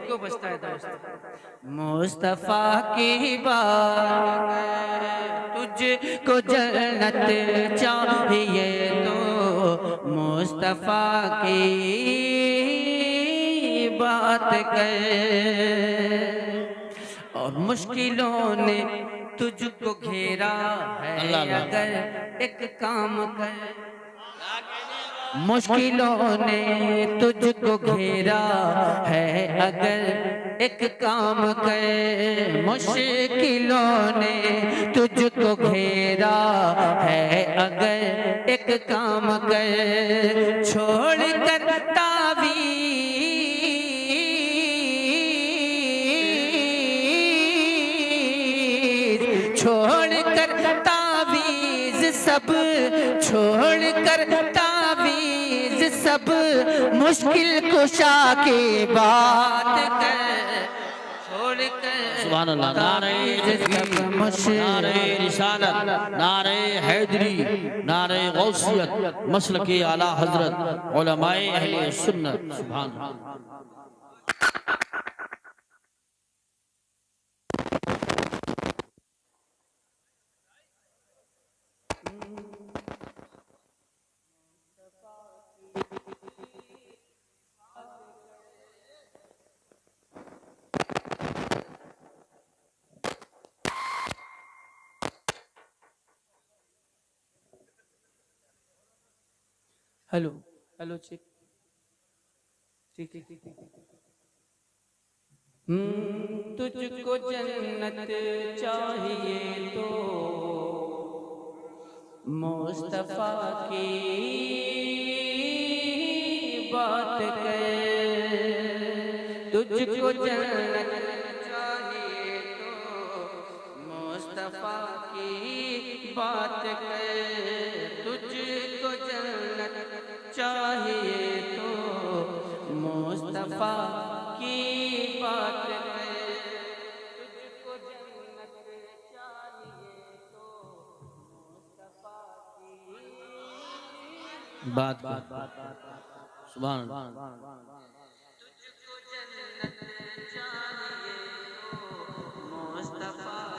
Eco बजता है दोस्त। मुस्तफा की बात तुझको जन्नत चाहिए तो मुस्तफा की बात कर। और मुश्किलों ने तुझको घेरा है अगर एक काम कर। मुश्किलों ने तुझको घेरा है अगर एक काम कर। मुश्किलों ने तुझको घेरा है अगर एक काम कर। छोड़ कर तावीज़, छोड़ कर तावीज़ सब, छोड़ कर तावीज़ सब, मुश्किल कुशा की बात कर। छोड़ कर सुभान अल्लाह। नारे तकबीर, नारे रिसालत, नारे हैदरी, नारे गौसियत, मसलके आला हजरत, उलमाए अहले सुन्नत। सुभान अल्लाह। हेलो हेलो चेक, ठीक ठीक ठीक ठीक। तुझको जन्नत चाहिए तो मुस्तफा की बात कर। तुझको जन्नत चाहिए तो मुस्तफा की बात कर। तुझको जन्नत चाहिए तो मुस्तफा की बात कर। तुझको जन्नत चाहिए तो मुस्तफा की बात बात बात। सुभान अल्लाह। तुझको जन्नत